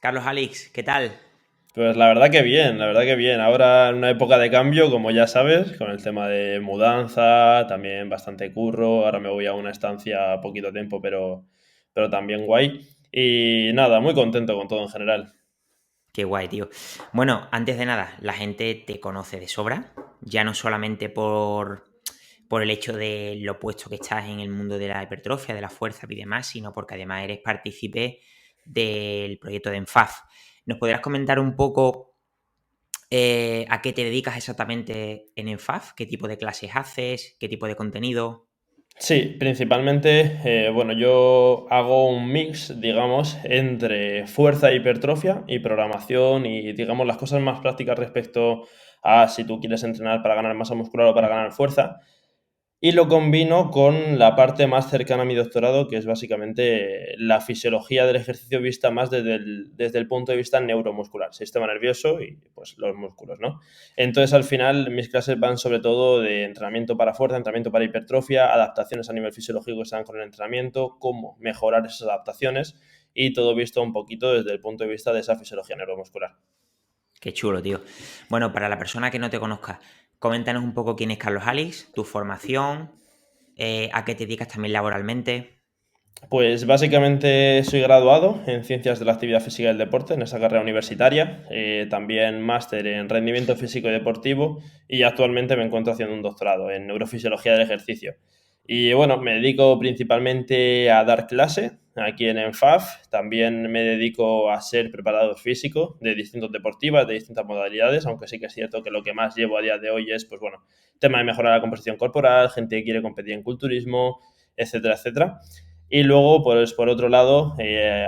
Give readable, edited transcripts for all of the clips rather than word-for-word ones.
Carlos Alix, ¿qué tal? Pues la verdad que bien, la verdad que bien. Ahora en una época de cambio, como ya sabes, con el tema de mudanza, también bastante curro. Ahora me voy a una estancia a poquito tiempo, pero también guay. Y nada, muy contento con todo en general. Qué guay, tío. Bueno, antes de nada, la gente te conoce de sobra, ya no solamente por el hecho de lo puesto que estás en el mundo de la hipertrofia, de la fuerza y demás, sino porque además eres partícipe del proyecto de ENFAF. ¿Nos podrías comentar un poco a qué te dedicas exactamente en ENFAF? ¿Qué tipo de clases haces? ¿Qué tipo de contenido? Sí, principalmente, bueno, yo hago un mix, digamos, entre fuerza e hipertrofia y programación y, digamos, las cosas más prácticas respecto a si tú quieres entrenar para ganar masa muscular o para ganar fuerza. Y lo combino con la parte más cercana a mi doctorado, que es básicamente la fisiología del ejercicio vista más desde el punto de vista neuromuscular, sistema nervioso y pues los músculos, ¿no? Entonces al final mis clases van sobre todo de entrenamiento para fuerza, entrenamiento para hipertrofia, adaptaciones a nivel fisiológico que se dan con el entrenamiento, cómo mejorar esas adaptaciones y todo visto un poquito desde el punto de vista de esa fisiología neuromuscular. Qué chulo, tío. Bueno, para la persona que no te conozca, coméntanos un poco quién es Carlos Alix, tu formación, a qué te dedicas también laboralmente. Pues básicamente soy graduado en Ciencias de la Actividad Física y el Deporte, en esa carrera universitaria, también máster en Rendimiento Físico y Deportivo y actualmente me encuentro haciendo un doctorado en Neurofisiología del Ejercicio. Y bueno, me dedico principalmente a dar clase aquí en ENFAF, también me dedico a ser preparador físico de distintos deportivas, de distintas modalidades, aunque sí que es cierto que lo que más llevo a día de hoy es, pues bueno, tema de mejorar la composición corporal, gente que quiere competir en culturismo, etcétera, etcétera. Y luego, pues por otro lado,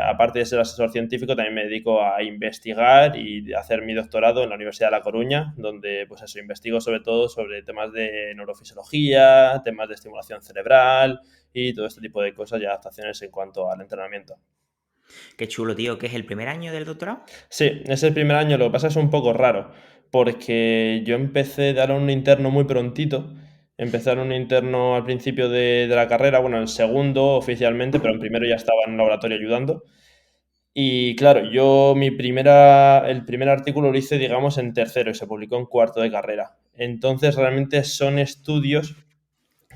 aparte de ser asesor científico, también me dedico a investigar y a hacer mi doctorado en la Universidad de La Coruña, donde pues eso, investigo sobre todo sobre temas de neurofisiología, temas de estimulación cerebral y todo este tipo de cosas y adaptaciones en cuanto al entrenamiento. Qué chulo, tío. ¿Qué es el primer año del doctorado? Sí, es el primer año, lo que pasa es un poco raro, porque yo empecé a dar un interno muy prontito. Empecé a dar un interno al principio de la carrera, bueno, el segundo oficialmente, pero en primero ya estaba en un laboratorio ayudando. Y claro, el primer artículo lo hice, digamos, en tercero y se publicó en cuarto de carrera. Entonces, realmente son estudios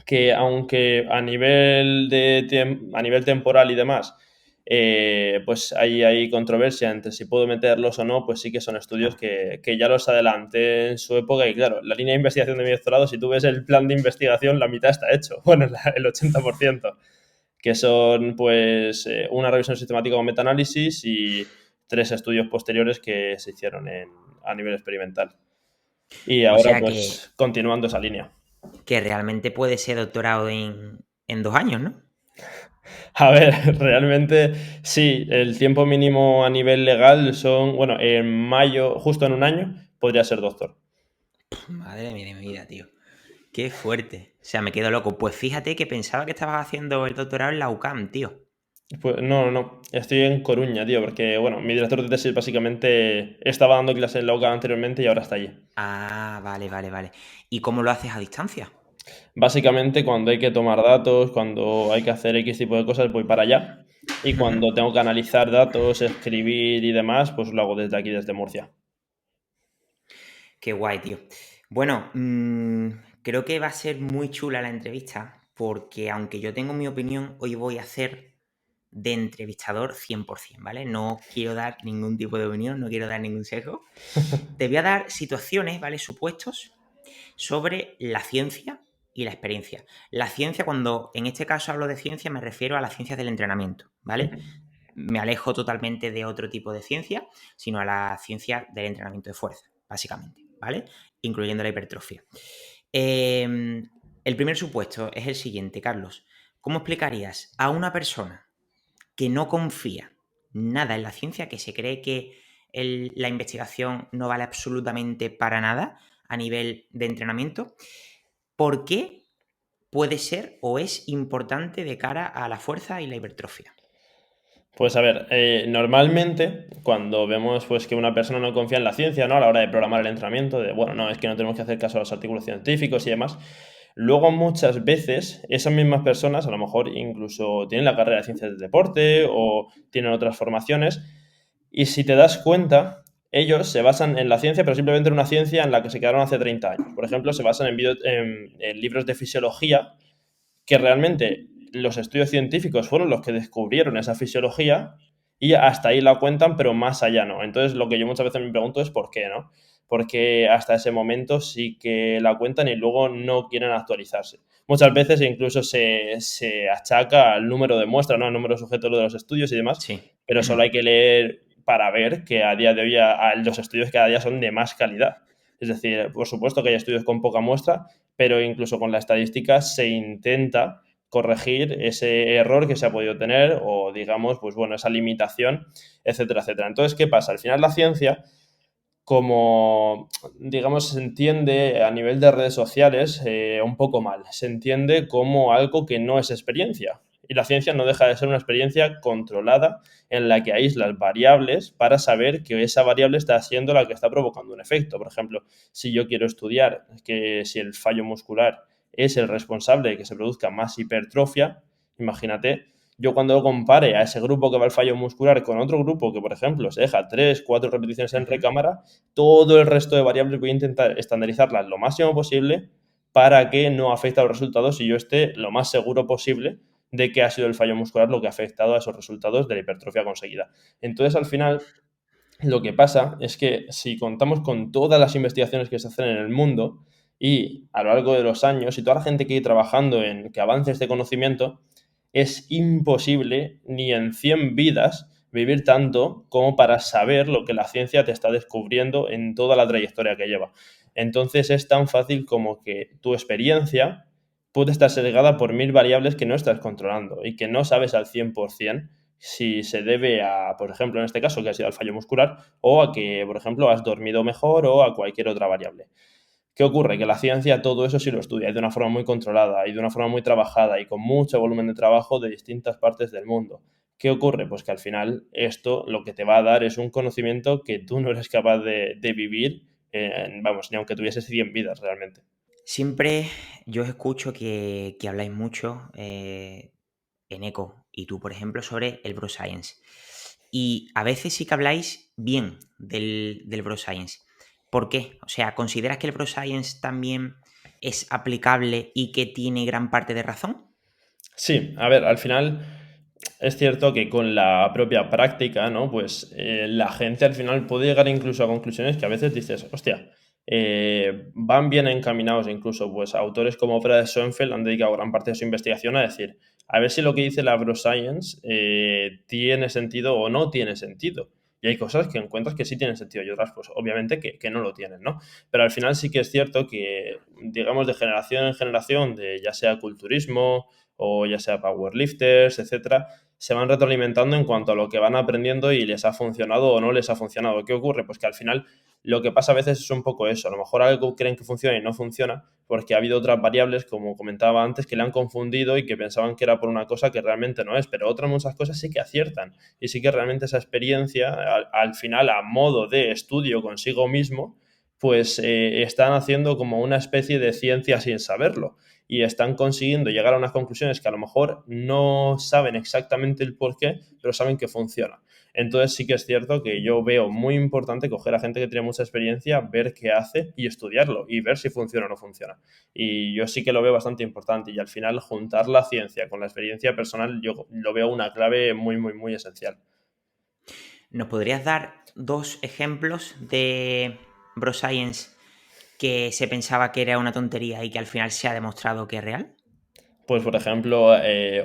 que, aunque a nivel temporal y demás, pues hay controversia entre si puedo meterlos o no, pues sí que son estudios Claro. que ya los adelanté en su época y claro, la línea de investigación de mi doctorado, si tú ves el plan de investigación, la mitad está hecho, bueno, el 80%, que son pues una revisión sistemática con metaanálisis y tres estudios posteriores que se hicieron a nivel experimental. Y O ahora sea pues continuando esa línea. que realmente puede ser doctorado en 2 años, ¿no? A ver, realmente sí, el tiempo mínimo a nivel legal son, bueno, en mayo, justo en un año, podría ser doctor. Madre mía de mi vida, tío. Qué fuerte. O sea, me quedo loco. Pues fíjate que pensaba que estabas haciendo el doctorado en la UCAM, tío. Pues no, no, no, estoy en Coruña, tío, porque, bueno, mi director de tesis básicamente estaba dando clases en la UCA anteriormente y ahora está allí. Ah, vale, vale, vale. ¿Y cómo lo haces a distancia? Básicamente, cuando hay que tomar datos, cuando hay que hacer X tipo de cosas, voy para allá. Y Ujú. cuando tengo que analizar datos, escribir y demás, pues lo hago desde aquí, desde Murcia. Qué guay, tío. Bueno, creo que va a ser muy chula la entrevista porque aunque yo tengo mi opinión, hoy voy a hacer de entrevistador 100%, ¿vale? No quiero dar ningún tipo de opinión, no quiero dar ningún sesgo. Te voy a dar situaciones, ¿vale? Supuestos sobre la ciencia y la experiencia. La ciencia, cuando en este caso hablo de ciencia, me refiero a la ciencia del entrenamiento, ¿vale? Me alejo totalmente de otro tipo de ciencia, sino a la ciencia del entrenamiento de fuerza, básicamente, ¿vale? Incluyendo la hipertrofia. El primer supuesto es el siguiente, Carlos. ¿Cómo explicarías a una persona que no confía nada en la ciencia, que se cree que la investigación no vale absolutamente para nada a nivel de entrenamiento, por qué puede ser o es importante de cara a la fuerza y la hipertrofia? Pues a ver, normalmente cuando vemos pues que una persona no confía en la ciencia, ¿no? A la hora de programar el entrenamiento, de bueno, no, es que no tenemos que hacer caso a los artículos científicos y demás. Luego muchas veces esas mismas personas a lo mejor incluso tienen la carrera de ciencias del deporte o tienen otras formaciones Y si te das cuenta, ellos se basan en la ciencia, pero simplemente en una ciencia en la que se quedaron hace 30 años. Por ejemplo, se basan en libros de fisiología que realmente los estudios científicos fueron los que descubrieron esa fisiología y hasta ahí la cuentan, pero más allá no. Entonces, lo que yo muchas veces me pregunto es por qué, ¿no? Porque hasta ese momento sí que la cuentan y luego no quieren actualizarse. Muchas veces incluso se achaca al número de muestra, ¿no? Al número de sujetos de los estudios y demás, Sí. pero solo hay que leer para ver que a día de hoy los estudios cada día son de más calidad. Es decir, por supuesto que hay estudios con poca muestra, pero incluso con la estadística se intenta corregir ese error que se ha podido tener o, digamos, pues bueno, esa limitación, etcétera, etcétera. Entonces, ¿qué pasa? Al final la ciencia, como, digamos, se entiende a nivel de redes sociales un poco mal. Se entiende como algo que no es experiencia. Y la ciencia no deja de ser una experiencia controlada en la que aíslas variables para saber que esa variable está siendo la que está provocando un efecto. Por ejemplo, si yo quiero estudiar que si el fallo muscular es el responsable de que se produzca más hipertrofia, imagínate, yo cuando compare a ese grupo que va al fallo muscular con otro grupo que, por ejemplo, se deja 3 4 repeticiones en Ujú. recámara, todo el resto de variables voy a intentar estandarizarlas lo máximo posible para que no afecte a los resultados y yo esté lo más seguro posible de que ha sido el fallo muscular lo que ha afectado a esos resultados de la hipertrofia conseguida. Entonces, al final, lo que pasa es que si contamos con todas las investigaciones que se hacen en el mundo y a lo largo de los años y toda la gente que ir trabajando en que avance este conocimiento, es imposible ni en 100 vidas vivir tanto como para saber lo que la ciencia te está descubriendo en toda la trayectoria que lleva. Entonces es tan fácil como que tu experiencia puede estar sesgada por 1000 variables que no estás controlando y que no sabes al 100% si se debe a, por ejemplo, en este caso, que ha sido al fallo muscular, o a que, por ejemplo, has dormido mejor o a cualquier otra variable. ¿Qué ocurre? Que la ciencia todo eso sí lo estudia y de una forma muy controlada y de una forma muy trabajada y con mucho volumen de trabajo de distintas partes del mundo. ¿Qué ocurre? Pues que al final esto lo que te va a dar es un conocimiento que tú no eres capaz de vivir, vamos, ni aunque tuvieses 100 vidas realmente. Siempre yo os escucho que habláis mucho en Eco y tú, por ejemplo, sobre el Bro Science. Y a veces sí que habláis bien del Bro Science. ¿Por qué? O sea, ¿consideras que el Bro Science también es aplicable y que tiene gran parte de razón? Sí, a ver, al final es cierto que con la propia práctica, ¿no? Pues la gente al final puede llegar incluso a conclusiones que a veces dices, hostia, van bien encaminados incluso, pues autores como Fred Schoenfeld han dedicado gran parte de su investigación a decir, a ver si lo que dice la Broscience tiene sentido o no tiene sentido. Y hay cosas que encuentras que sí tienen sentido y otras, pues obviamente que no lo tienen, ¿no? Pero al final sí que es cierto que, digamos, de generación en generación, de ya sea culturismo, o ya sea powerlifters, etcétera, se van retroalimentando en cuanto a lo que van aprendiendo y les ha funcionado o no les ha funcionado. ¿Qué ocurre? Pues que al final lo que pasa a veces es un poco eso. A lo mejor algo creen que funciona y no funciona porque ha habido otras variables, como comentaba antes, que le han confundido y que pensaban que era por una cosa que realmente no es. Pero otras muchas cosas sí que aciertan. Y sí que realmente esa experiencia, al final, a modo de estudio consigo mismo, pues están haciendo como una especie de ciencia sin saberlo y están consiguiendo llegar a unas conclusiones que a lo mejor no saben exactamente el por qué, pero saben que funciona. Entonces sí que es cierto que yo veo muy importante coger a gente que tiene mucha experiencia, ver qué hace y estudiarlo y ver si funciona o no funciona. Y yo sí que lo veo bastante importante y al final juntar la ciencia con la experiencia personal yo lo veo una clave muy, muy, muy esencial. ¿Nos podrías dar dos ejemplos de Bro Science que se pensaba que era una tontería y que al final se ha demostrado que es real? Pues, por ejemplo,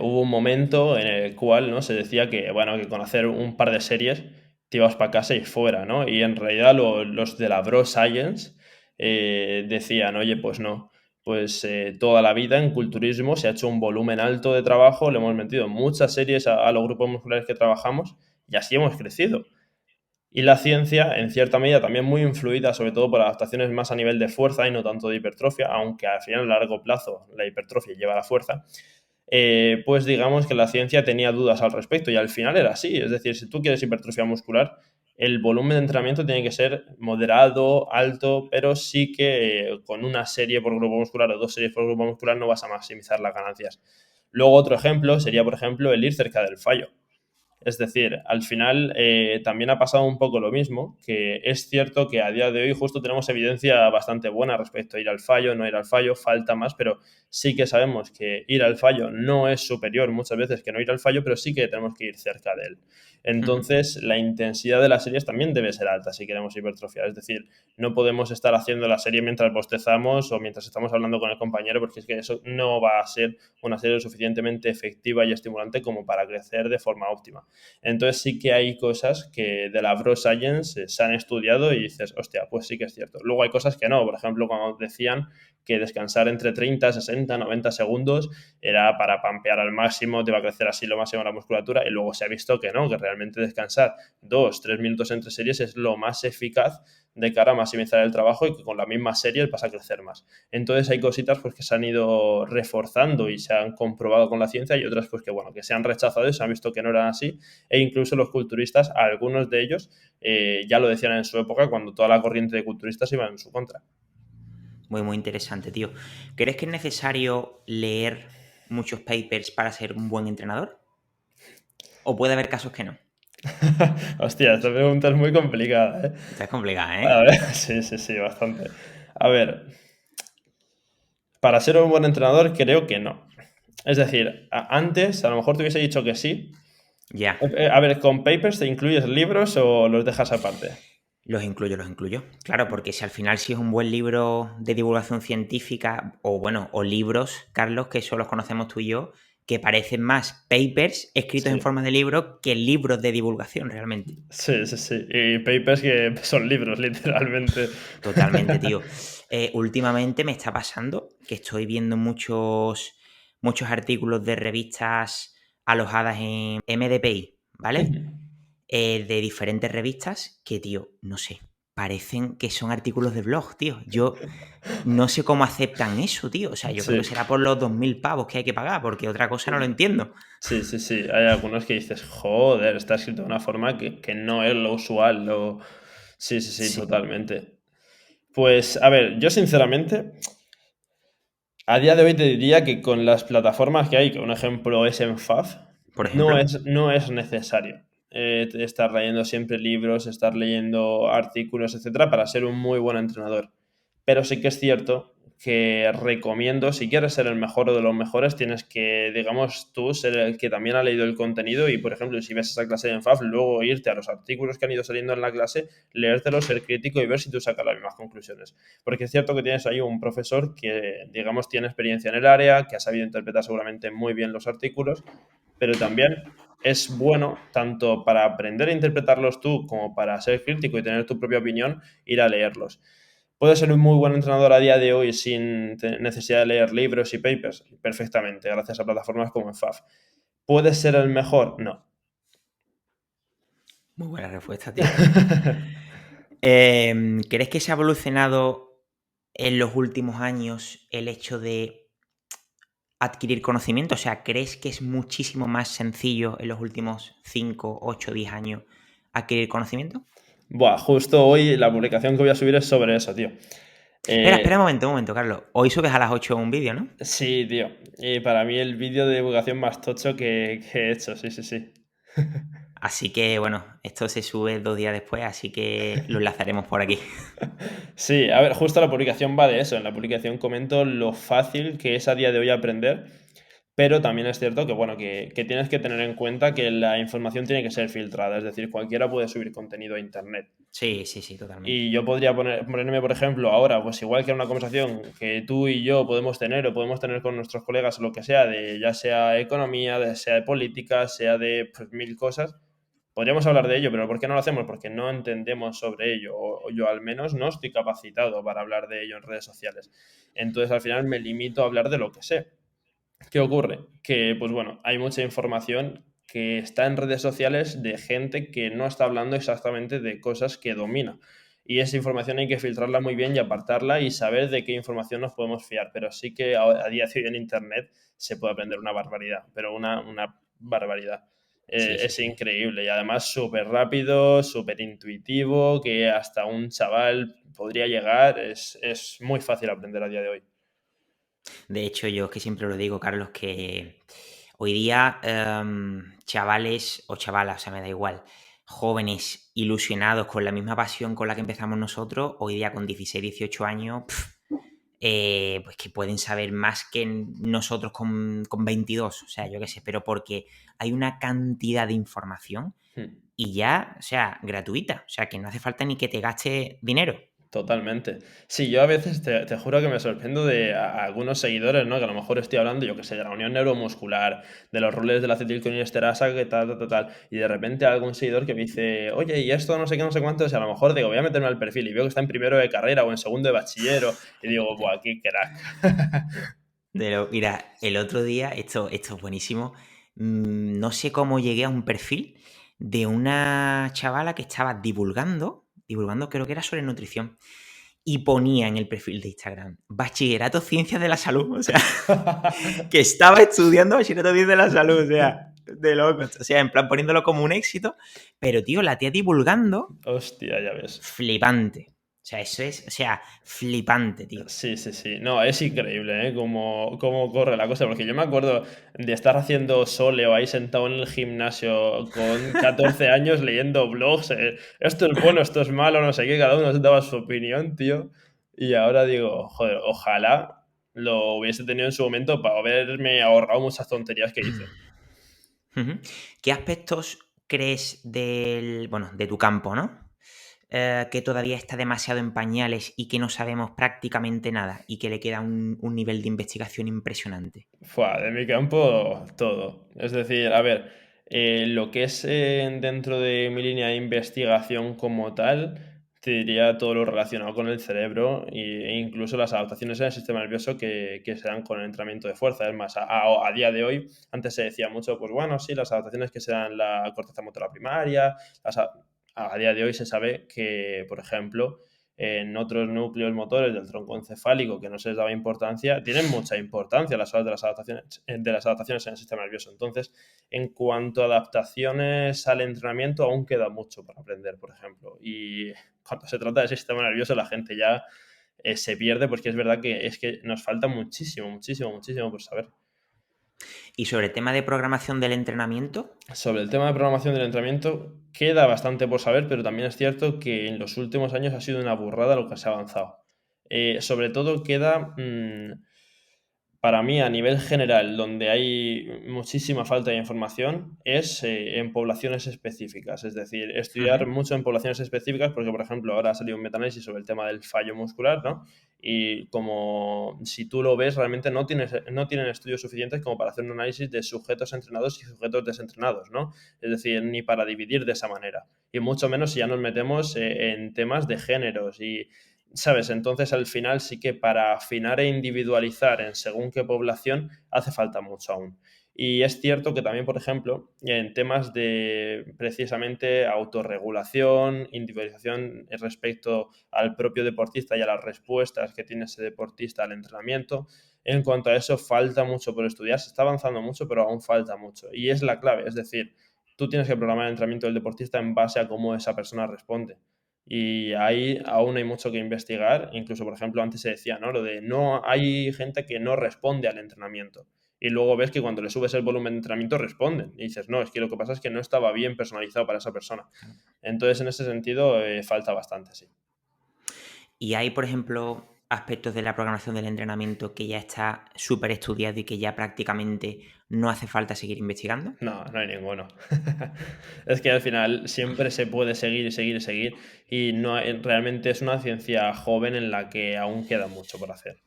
hubo un momento en el cual, ¿no? Se decía que, bueno, que con hacer un par de series te ibas para casa y fuera, ¿no? Y en realidad los de la Bro Science decían, oye, pues no, pues toda la vida en culturismo se ha hecho un volumen alto de trabajo, le hemos metido muchas series a los grupos musculares que trabajamos y así hemos crecido. Y la ciencia, en cierta medida, también muy influida, sobre todo por adaptaciones más a nivel de fuerza y no tanto de hipertrofia, aunque al final a largo plazo la hipertrofia lleva a la fuerza, pues digamos que la ciencia tenía dudas al respecto y al final era así. Es decir, si tú quieres hipertrofia muscular, el volumen de entrenamiento tiene que ser moderado, alto, pero sí que con una serie por grupo muscular o dos series por grupo muscular no vas a maximizar las ganancias. Luego otro ejemplo sería, por ejemplo, el ir cerca del fallo. Es decir, al final también ha pasado un poco lo mismo, que es cierto que a día de hoy justo tenemos evidencia bastante buena respecto a ir al fallo, no ir al fallo, falta más, pero sí que sabemos que ir al fallo no es superior muchas veces que no ir al fallo, pero sí que tenemos que ir cerca de él. Ujú. Entonces, la intensidad de las series también debe ser alta si queremos hipertrofiar. Es decir, no podemos estar haciendo la serie mientras bostezamos o mientras estamos hablando con el compañero, porque es que eso no va a ser una serie lo suficientemente efectiva y estimulante como para crecer de forma óptima. Entonces sí que hay cosas que de la Bro Science se han estudiado y dices, hostia, pues sí que es cierto. Luego hay cosas que no. Por ejemplo, cuando decían que descansar entre 30, 60, 90 segundos era para pampear al máximo, te va a crecer así lo máximo la musculatura, y luego se ha visto que no, que realmente descansar 2, 3 minutos entre series es lo más eficaz de cara a maximizar el trabajo y que con la misma serie vas a crecer más. Entonces hay cositas pues que se han ido reforzando y se han comprobado con la ciencia y otras pues que bueno, que se han rechazado y se han visto que no eran así, e incluso los culturistas, algunos de ellos ya lo decían en su época cuando toda la corriente de culturistas iba en su contra. Muy, muy interesante, tío. ¿Crees que es necesario leer muchos papers para ser un buen entrenador? ¿O puede haber casos que no? Hostia, esta pregunta es muy complicada, ¿eh? Esta es complicada, A ¿eh? ver, sí, sí, sí, bastante. A ver, para ser un buen entrenador creo que no. Es decir, antes a lo mejor te hubiese dicho que sí. Ya. A ver, ¿con papers te incluyes libros o los dejas aparte? Los incluyo, los incluyo. Claro, porque si al final sí es un buen libro de divulgación científica, o bueno, o libros, Carlos, que solo los conocemos tú y yo, que parecen más papers escritos en Sí, forma de libro que libros de divulgación realmente. sí, sí, sí. Y papers que son libros, literalmente. Totalmente, tío. Últimamente me está pasando que estoy viendo muchos artículos de revistas alojadas en MDPI, ¿vale? De diferentes revistas que, tío, no sé, parecen que son artículos de blog, tío. Yo no sé cómo aceptan eso, tío. O sea, yo creo Sí, que será por los 2000 pavos que hay que pagar, porque otra cosa no lo entiendo. sí, sí, sí. Hay algunos que dices, joder, está escrito de una forma que no es lo usual. Sí, sí, sí, Sí, totalmente. Pues, a ver, yo sinceramente, a día de hoy te diría que con las plataformas que hay, que un ejemplo es Enfaz, por ejemplo. no es necesario estar leyendo siempre libros, estar leyendo artículos, etcétera, para ser un muy buen entrenador. Pero sí que es cierto que recomiendo, si quieres ser el mejor o de los mejores, tienes que, digamos, tú ser el que también ha leído el contenido y, por ejemplo, si ves esa clase de Enfaz, luego irte a los artículos que han ido saliendo en la clase, leértelos, ser crítico y ver si tú sacas las mismas conclusiones. Porque es cierto que tienes ahí un profesor que, digamos, tiene experiencia en el área, que ha sabido interpretar seguramente muy bien los artículos, pero también es bueno, tanto para aprender a interpretarlos tú como para ser crítico y tener tu propia opinión, ir a leerlos. ¿Puede ser un muy buen entrenador a día de hoy sin necesidad de leer libros y papers? Perfectamente, gracias a plataformas como FAF. ¿Puede ser el mejor? No. Muy buena respuesta, tío. ¿Crees que se ha evolucionado en los últimos años el hecho de adquirir conocimiento? O sea, ¿crees que es muchísimo más sencillo en los últimos 5, 8, 10 años adquirir conocimiento? Buah, justo hoy la publicación que voy a subir es sobre eso, tío. Espera un momento, Carlos. Hoy subes a las 8 un vídeo, ¿no? Sí, tío. Y para mí el vídeo de divulgación más tocho que he hecho, sí, sí, sí. Así que, bueno, esto se sube 2 días después, así que lo enlazaremos por aquí. Sí, a ver, justo la publicación va de eso. En la publicación comento lo fácil que es a día de hoy aprender, pero también es cierto que, bueno, que tienes que tener en cuenta que la información tiene que ser filtrada, es decir, cualquiera puede subir contenido a internet. Sí, sí, sí, totalmente. Y yo podría ponerme, por ejemplo, ahora, pues igual que en una conversación que tú y yo podemos tener o podemos tener con nuestros colegas o lo que sea, de ya sea economía, sea de política, sea de pues, mil cosas, podríamos hablar de ello, pero ¿por qué no lo hacemos? Porque no entendemos sobre ello, o yo al menos no estoy capacitado para hablar de ello en redes sociales. Entonces al final me limito a hablar de lo que sé. ¿Qué ocurre? Que, pues bueno, hay mucha información que está en redes sociales de gente que no está hablando exactamente de cosas que domina. Y esa información hay que filtrarla muy bien y apartarla y saber de qué información nos podemos fiar. Pero sí que a día de hoy en Internet se puede aprender una barbaridad, pero una barbaridad. Sí, sí, Es sí. increíble y además súper rápido, súper intuitivo, que hasta un chaval podría llegar. Es muy fácil aprender a día de hoy. De hecho, yo es que siempre lo digo, Carlos, que Hoy día, chavales o chavalas, o sea, me da igual, jóvenes ilusionados con la misma pasión con la que empezamos nosotros, hoy día con 16, 18 años, pues que pueden saber más que nosotros con 22, o sea, yo qué sé, pero porque hay una cantidad de información Hmm. y ya, o sea, gratuita, o sea, que no hace falta ni que te gaste dinero. Totalmente. Sí, yo a veces te juro que me sorprendo de algunos seguidores, ¿no? Que a lo mejor estoy hablando, yo que sé, de la unión neuromuscular, de los roles de la acetilcolinesterasa, que tal, tal, tal, tal, y de repente algún seguidor que me dice, oye, y esto no sé qué, no sé cuánto, y a lo mejor digo, voy a meterme al perfil y veo que está en primero de carrera o en segundo de bachiller, y digo, buah, qué crack. Mira, el otro día, esto es buenísimo, no sé cómo llegué a un perfil de una chavala que estaba divulgando creo que era sobre nutrición, y ponía en el perfil de Instagram, Bachillerato Ciencias de la Salud, o sea, que estaba estudiando Bachillerato Ciencias de la Salud, o sea, de locos, o sea, en plan poniéndolo como un éxito, pero tío, la tía divulgando, Hostia, ya ves. flipante. O sea, eso es, o sea, flipante, tío. Sí, sí, sí. No, es increíble, ¿eh? Cómo corre la cosa, porque yo me acuerdo de estar haciendo soleo ahí sentado en el gimnasio con 14 años leyendo blogs, esto es bueno, esto es malo, no sé qué, cada uno daba su opinión, tío. Y ahora digo, joder, ojalá lo hubiese tenido en su momento para haberme ahorrado muchas tonterías que hice. Ujú. ¿Qué aspectos crees bueno, de tu campo, ¿no? Que todavía está demasiado en pañales y que no sabemos prácticamente nada y que le queda un nivel de investigación impresionante. Fua, de mi campo, todo. Es decir, a ver, lo que es dentro de mi línea de investigación como tal, te diría todo lo relacionado con el cerebro e incluso las adaptaciones en el sistema nervioso que se dan con el entrenamiento de fuerza. Es más, a día de hoy, antes se decía mucho, pues bueno, sí, las adaptaciones que se dan en la corteza motora primaria, a día de hoy se sabe que, por ejemplo, en otros núcleos motores del tronco encefálico que no se les daba importancia, tienen mucha importancia las horas de las adaptaciones en el sistema nervioso. Entonces, en cuanto a adaptaciones al entrenamiento, aún queda mucho por aprender, por ejemplo. Y cuando se trata del sistema nervioso, la gente ya se pierde porque es verdad que es que nos falta muchísimo, muchísimo, muchísimo por saber. Y sobre el tema de programación del entrenamiento, Sobre el tema de programación del entrenamiento, queda bastante por saber, pero también es cierto que en los últimos años ha sido una burrada lo que se ha avanzado. Sobre todo queda, para mí, a nivel general, donde hay muchísima falta de información, es en poblaciones específicas. Es decir, estudiar ujú, mucho en poblaciones específicas, porque, por ejemplo, ahora ha salido un metaanálisis sobre el tema del fallo muscular, ¿no? Y como si tú lo ves, realmente no tienen estudios suficientes como para hacer un análisis de sujetos entrenados y sujetos desentrenados, ¿no? Es decir, ni para dividir de esa manera. Y mucho menos si ya nos metemos en temas de géneros y ¿sabes? Entonces, al final sí que para afinar e individualizar en según qué población hace falta mucho aún. Y es cierto que también, por ejemplo, en temas de precisamente autorregulación, individualización respecto al propio deportista y a las respuestas que tiene ese deportista al entrenamiento, en cuanto a eso falta mucho por estudiar. Se está avanzando mucho, pero aún falta mucho. Y es la clave, es decir, tú tienes que programar el entrenamiento del deportista en base a cómo esa persona responde. Y ahí aún hay mucho que investigar. Incluso, por ejemplo, antes se decía, ¿no? Lo de no hay gente que no responde al entrenamiento. Y luego ves que cuando le subes el volumen de entrenamiento responden. Y dices, no, es que lo que pasa es que no estaba bien personalizado para esa persona. Entonces, en ese sentido, falta bastante, sí. y hay, por ejemplo, aspectos de la programación del entrenamiento que ya está súper estudiado y que ya prácticamente no hace falta seguir investigando. No, no hay ninguno. Es que al final siempre se puede seguir y seguir y seguir. Y no realmente es una ciencia joven en la que aún queda mucho por hacer.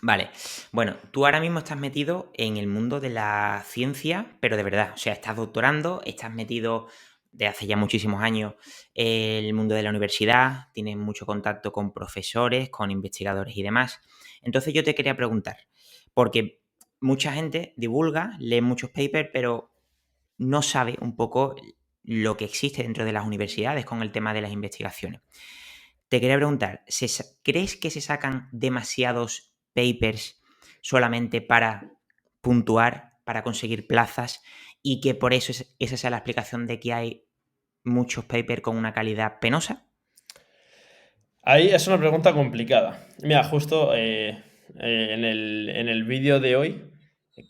Vale, bueno, tú ahora mismo estás metido en el mundo de la ciencia, pero de verdad, o sea, estás doctorando, estás metido de hace ya muchísimos años en el mundo de la universidad, tienes mucho contacto con profesores, con investigadores y demás. Entonces yo te quería preguntar, porque mucha gente divulga, lee muchos papers, pero no sabe un poco lo que existe dentro de las universidades con el tema de las investigaciones. Te quería preguntar, ¿crees que se sacan demasiados papers solamente para puntuar, para conseguir plazas y que por eso esa sea la explicación de que hay muchos papers con una calidad penosa? Ahí es una pregunta complicada. Mira, justo en el vídeo de hoy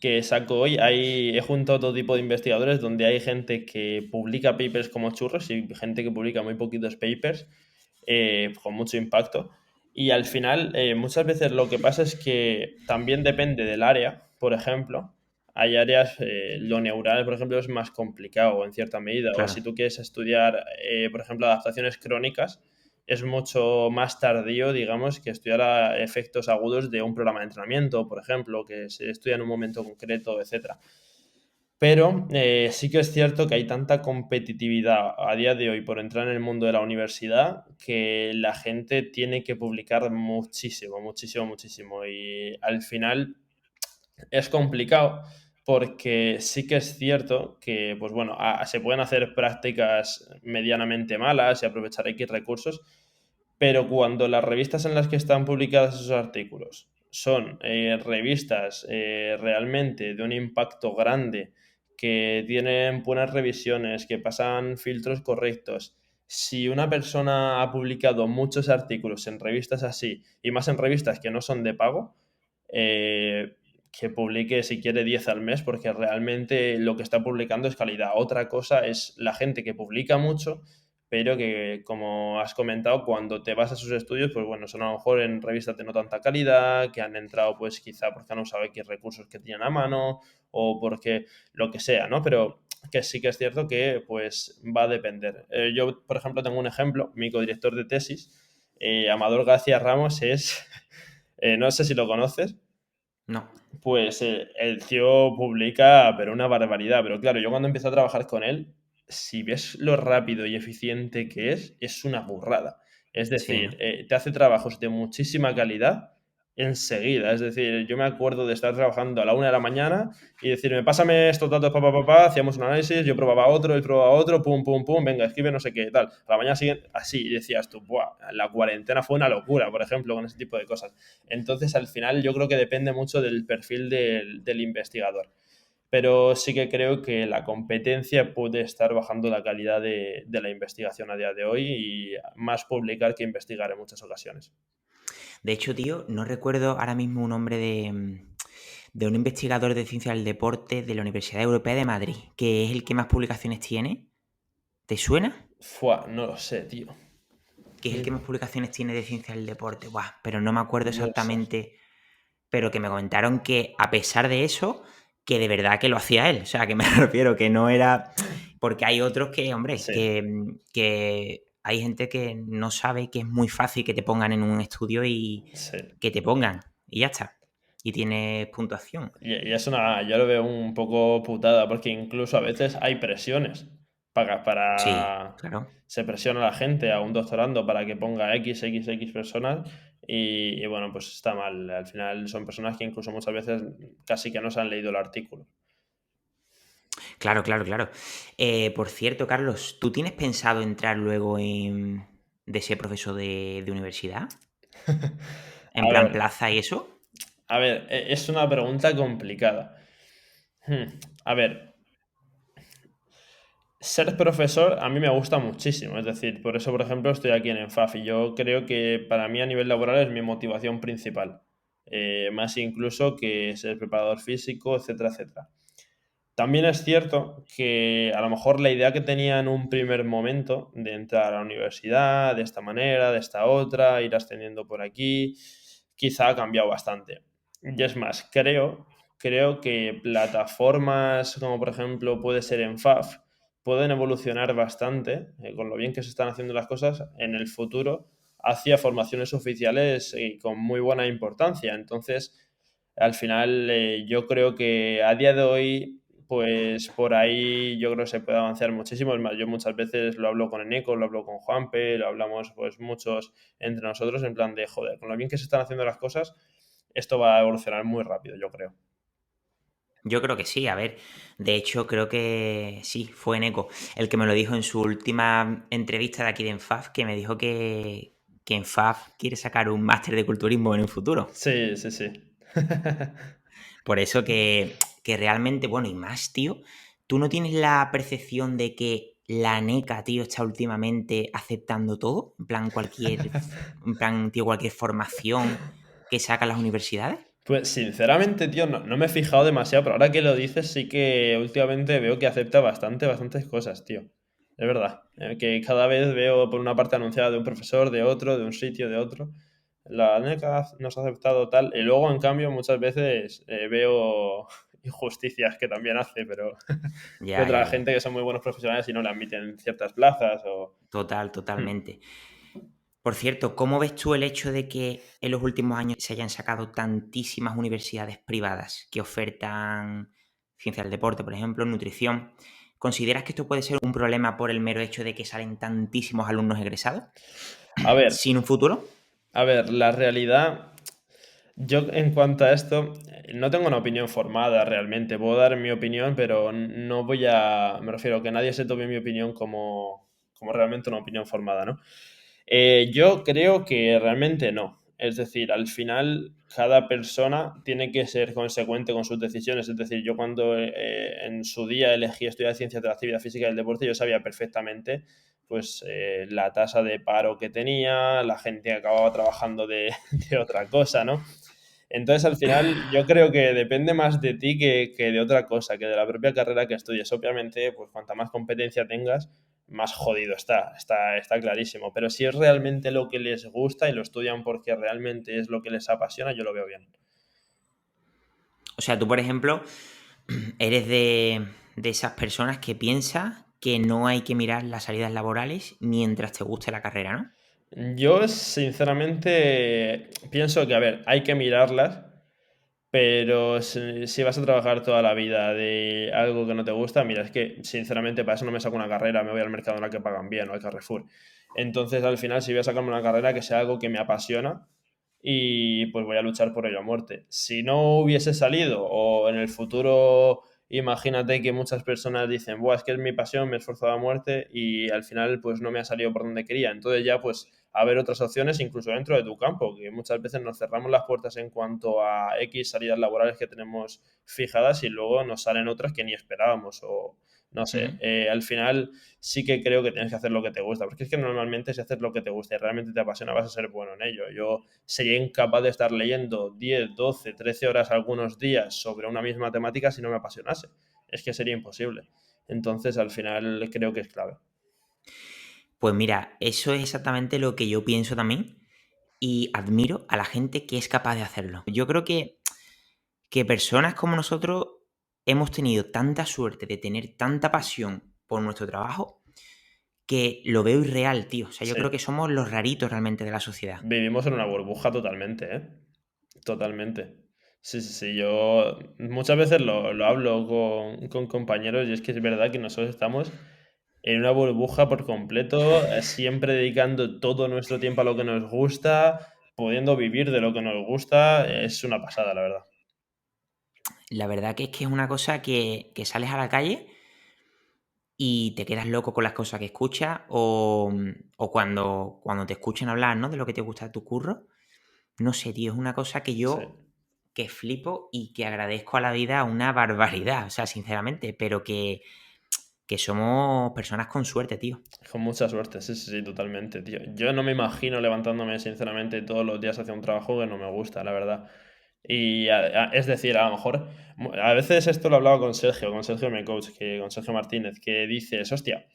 que saco hoy, he juntado todo tipo de investigadores donde hay gente que publica papers como churros y gente que publica muy poquitos papers con mucho impacto. Y al final, muchas veces lo que pasa es que también depende del área. Por ejemplo, hay áreas, lo neural, por ejemplo, es más complicado en cierta medida. O Claro, si tú quieres estudiar, por ejemplo, adaptaciones crónicas, es mucho más tardío, digamos, que estudiar efectos agudos de un programa de entrenamiento, por ejemplo, que se estudia en un momento concreto, etcétera. Pero sí que es cierto que hay tanta competitividad a día de hoy por entrar en el mundo de la universidad que la gente tiene que publicar muchísimo, muchísimo, muchísimo. Y al final es complicado porque sí que es cierto que, pues bueno, se pueden hacer prácticas medianamente malas y aprovechar X recursos, pero cuando las revistas en las que están publicados esos artículos son revistas realmente de un impacto grande, que tienen buenas revisiones, que pasan filtros correctos, si una persona ha publicado muchos artículos en revistas así, y más en revistas que no son de pago, que publique si quiere 10 al mes, porque realmente lo que está publicando es calidad. Otra cosa es la gente que publica mucho, pero que, como has comentado, cuando te vas a sus estudios, pues bueno, son a lo mejor en revistas de no tanta calidad, que han entrado pues quizá porque han usado X recursos que tienen a mano, o porque lo que sea, ¿no? Pero que sí que es cierto que pues va a depender. Yo, por ejemplo, tengo un ejemplo, mi codirector de tesis, Amador García Ramos, es, no sé si lo conoces, no, pues el tío publica, pero una barbaridad. Pero claro, yo cuando empecé a trabajar con él, si ves lo rápido y eficiente que es una burrada. Es sí, decir, ¿no? te hace trabajos de muchísima calidad enseguida. Es decir, yo me acuerdo de estar trabajando a la 1 de la mañana y decirme, pásame estos datos, hacíamos un análisis, yo probaba otro, él probaba otro, pum, pum, pum, venga, escribe no sé qué, tal. A la mañana siguiente, así, y decías tú, buah, la cuarentena fue una locura, por ejemplo, con ese tipo de cosas. Entonces, al final, yo creo que depende mucho del perfil del investigador. Pero sí que creo que la competencia puede estar bajando la calidad de la investigación a día de hoy y más publicar que investigar en muchas ocasiones. De hecho, tío, no recuerdo ahora mismo un nombre de un investigador de ciencia del deporte de la Universidad Europea de Madrid, que es el que más publicaciones tiene. ¿Te suena? Fua, no lo sé, tío. Que es el que más publicaciones tiene de ciencia del deporte. Buah, pero no me acuerdo No lo sé. exactamente. Pero que me comentaron que a pesar de eso, que de verdad que lo hacía él. O sea, que me refiero que no era. Porque hay otros que, hombre, Sí, que hay gente que no sabe que es muy fácil que te pongan en un estudio y sí. que te pongan. Y ya está. Y tienes puntuación. Y es yo lo veo un poco putada, porque incluso a veces hay presiones Sí, para claro. se presiona a la gente, a un doctorando, para que ponga X personas, y bueno, pues está mal. Al final son personas que incluso muchas veces casi que no se han leído el artículo. Claro, claro, claro. Por cierto, Carlos, ¿tú tienes pensado entrar luego de ser profesor de universidad? En A plan ver, plaza y eso. es una pregunta complicada. Hmm, A ver, ser profesor a mí me gusta muchísimo, es decir, por eso, por ejemplo, estoy aquí en ENFAF y yo creo que para mí a nivel laboral es mi motivación principal, más incluso que ser preparador físico, etcétera, etcétera. También es cierto que a lo mejor la idea que tenía en un primer momento de entrar a la universidad de esta manera, de esta otra, ir ascendiendo por aquí, quizá ha cambiado bastante. Y es más, creo que plataformas como por ejemplo puede ser en FAF pueden evolucionar bastante, con lo bien que se están haciendo las cosas en el futuro, hacia formaciones oficiales con muy buena importancia. Entonces, al final, yo creo que a día de hoy, pues por ahí yo creo que se puede avanzar muchísimo. Es más, yo muchas veces lo hablo con Eneco, lo hablo con Juanpe, lo hablamos pues muchos entre nosotros en plan de, joder, con lo bien que se están haciendo las cosas, esto va a evolucionar muy rápido, yo creo. Yo creo que sí, a ver. De hecho, creo que sí, fue Eneco el que me lo dijo en su última entrevista de aquí de Enfaf, que me dijo que Enfaf quiere sacar un máster de culturismo en un futuro. Sí, sí, sí. Por eso que realmente, bueno, y más, tío, ¿tú no tienes la percepción de que la NECA, tío, está últimamente aceptando todo? En plan, tío, cualquier formación que sacan las universidades. Pues sinceramente, tío, no me he fijado demasiado, pero ahora que lo dices, sí que últimamente veo que acepta bastantes cosas, tío. Es verdad. Que cada vez veo por una parte anunciada de un profesor, de otro, de un sitio, de otro. La NECA nos ha aceptado tal. Y luego, en cambio, muchas veces veo injusticias que también hace, pero Ya, contra ya, la ya. gente que son muy buenos profesionales y no le admiten ciertas plazas o... Hmm. Totalmente. Por cierto, ¿cómo ves tú el hecho de que en los últimos años se hayan sacado tantísimas universidades privadas que ofertan ciencias del deporte, por ejemplo, nutrición? ¿Consideras que esto puede ser un problema por el mero hecho de que salen tantísimos alumnos egresados A ver, sin un futuro? la realidad, yo en cuanto a esto, no tengo una opinión formada realmente. Puedo dar mi opinión, pero no voy a, me refiero a que nadie se tome mi opinión como realmente una opinión formada, ¿no? Yo creo que realmente no. Es decir, al final cada persona tiene que ser consecuente con sus decisiones. Es decir, yo cuando en su día elegí estudiar ciencias de la actividad física y el deporte, yo sabía perfectamente pues la tasa de paro que tenía, la gente que acababa trabajando de, de otra cosa, ¿no? Entonces, al final, yo creo que depende más de ti que de otra cosa, que de la propia carrera que estudies. Obviamente, pues cuanta más competencia tengas, más jodido está clarísimo. Pero si es realmente lo que les gusta y lo estudian porque realmente es lo que les apasiona, yo lo veo bien. O sea, tú, por ejemplo, eres de esas personas que piensa que no hay que mirar las salidas laborales mientras te guste la carrera, ¿no? Yo, sinceramente, pienso que, a ver, hay que mirarlas, pero si vas a trabajar toda la vida de algo que no te gusta, mira, es que sinceramente para eso no me saco una carrera, me voy al mercado en la que pagan bien o al Carrefour. Entonces, al final, si voy a sacarme una carrera que sea algo que me apasiona y pues voy a luchar por ello a muerte. Si no hubiese salido o en el futuro, imagínate que muchas personas dicen, Buah, es que es mi pasión, me he esforzado a muerte y al final pues no me ha salido por donde quería. Entonces ya pues a ver otras opciones incluso dentro de tu campo, que muchas veces nos cerramos las puertas en cuanto a X salidas laborales que tenemos fijadas y luego nos salen otras que ni esperábamos o no sé, Ujú. al final sí que creo que tienes que hacer lo que te gusta, porque es que normalmente si haces lo que te gusta y realmente te apasiona vas a ser bueno en ello. Yo sería incapaz de estar leyendo 10 12 13 horas algunos días sobre una misma temática si no me apasionase. Es que sería imposible. Entonces al final creo que es clave. Pues mira, eso es exactamente lo que yo pienso también y admiro a la gente que es capaz de hacerlo. Yo creo que personas como nosotros hemos tenido tanta suerte de tener tanta pasión por nuestro trabajo que lo veo irreal, tío. O sea, yo Sí, creo que somos los raritos realmente de la sociedad. vivimos en una burbuja totalmente, ¿eh? Totalmente. Sí. Yo muchas veces lo hablo con compañeros y es que es verdad que nosotros estamos en una burbuja por completo, siempre dedicando todo nuestro tiempo a lo que nos gusta, pudiendo vivir de lo que nos gusta. Es una pasada, la verdad. La verdad que es una cosa que sales a la calle y te quedas loco con las cosas que escuchas o cuando te escuchan hablar, ¿no? De lo que te gusta de tu curro. No sé, tío, es una cosa que Sí. yo que flipo y que agradezco a la vida una barbaridad, o sea, sinceramente, pero que somos personas con suerte, tío. Con mucha suerte, sí, totalmente, tío. Yo no me imagino levantándome, sinceramente, todos los días hacia un trabajo que no me gusta, la verdad. Y es decir, a lo mejor, a veces esto lo he hablado con Sergio, mi coach, con Sergio Martínez, que dices, hostia,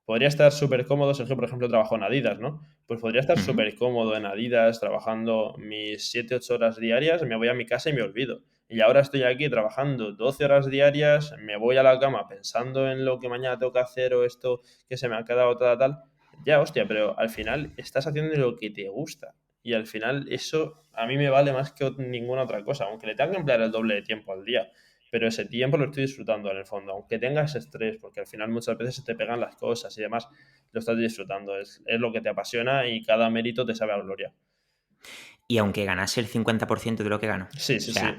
podría estar súper cómodo, Sergio, por ejemplo, trabajó en Adidas, ¿no? Pues podría estar Ujú. súper cómodo en Adidas, trabajando mis 7 8 horas diarias, me voy a mi casa y me olvido. Y ahora estoy aquí trabajando 12 horas diarias, me voy a la cama pensando en lo que mañana tengo que hacer o esto que se me ha quedado tal. Ya, hostia, pero al final estás haciendo lo que te gusta. Y al final eso a mí me vale más que ninguna otra cosa, aunque le tenga que emplear el doble de tiempo al día. Pero ese tiempo lo estoy disfrutando en el fondo, aunque tengas estrés, porque al final muchas veces se te pegan las cosas y demás, lo estás disfrutando. Es lo que te apasiona y cada mérito te sabe a gloria. Y aunque ganase el 50% de lo que gano. O Sí. sea,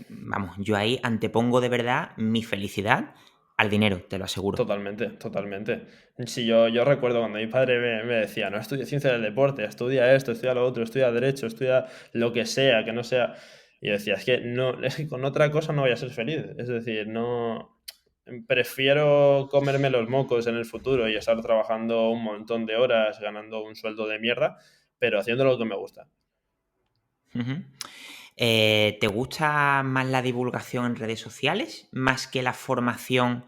vamos, yo ahí antepongo de verdad mi felicidad al dinero, te lo aseguro. Totalmente. Sí, yo recuerdo cuando mi padre me decía, no estudia ciencia del deporte, estudia esto, estudia lo otro, estudia derecho, estudia lo que sea, que no sea. Y yo decía, es que no, es que con otra cosa no voy a ser feliz. Es decir, no. Prefiero comerme los mocos en el futuro y estar trabajando un montón de horas, ganando un sueldo de mierda, pero haciendo lo que me gusta. Ujú. ¿Te gusta más la divulgación en redes sociales más que la formación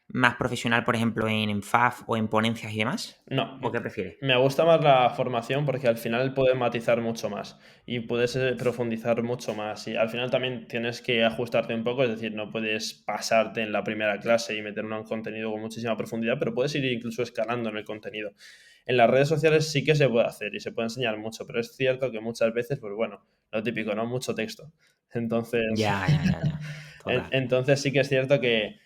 más profesional, por ejemplo, en FAF o en ponencias y demás? No, ¿O qué prefieres? me gusta más la formación porque al final puedes matizar mucho más y puedes profundizar mucho más y al final también tienes que ajustarte un poco, es decir, no puedes pasarte en la primera clase y meter un contenido con muchísima profundidad, pero puedes ir incluso escalando en el contenido. En las redes sociales sí que se puede hacer y se puede enseñar mucho, pero es cierto que muchas veces, pues bueno, lo típico, ¿no? Mucho texto. Entonces, Ya. Total. entonces sí que es cierto que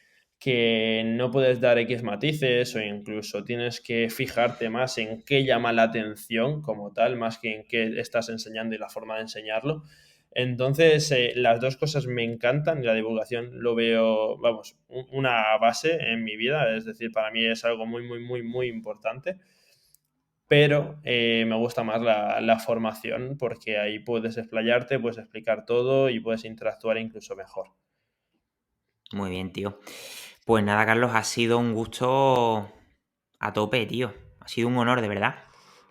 no puedes dar X matices o incluso tienes que fijarte más en qué llama la atención como tal, más que en qué estás enseñando y la forma de enseñarlo. Entonces, las dos cosas me encantan y la divulgación lo veo, vamos, una base en mi vida, es decir, para mí es algo muy importante, pero me gusta más la formación porque ahí puedes explayarte, puedes explicar todo y puedes interactuar incluso mejor. Muy bien, tío. Pues nada, Carlos, ha sido un gusto a tope, tío. Ha sido un honor, de verdad.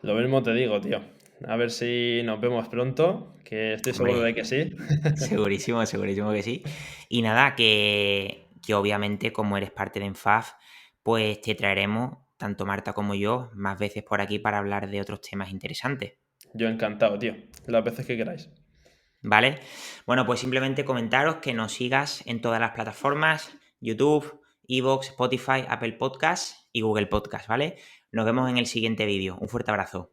Lo mismo te digo, tío. A ver si nos vemos pronto, que estoy seguro de Hombre, que sí. segurísimo que sí. Y nada, que obviamente como eres parte de ENFAF, pues te traeremos, tanto Marta como yo, más veces por aquí para hablar de otros temas interesantes. Yo encantado, tío. Las veces que queráis. ¿Vale? Bueno, pues simplemente comentaros que nos sigas en todas las plataformas, YouTube, Evox, Spotify, Apple Podcasts y Google Podcasts, ¿vale? Nos vemos en el siguiente vídeo. Un fuerte abrazo.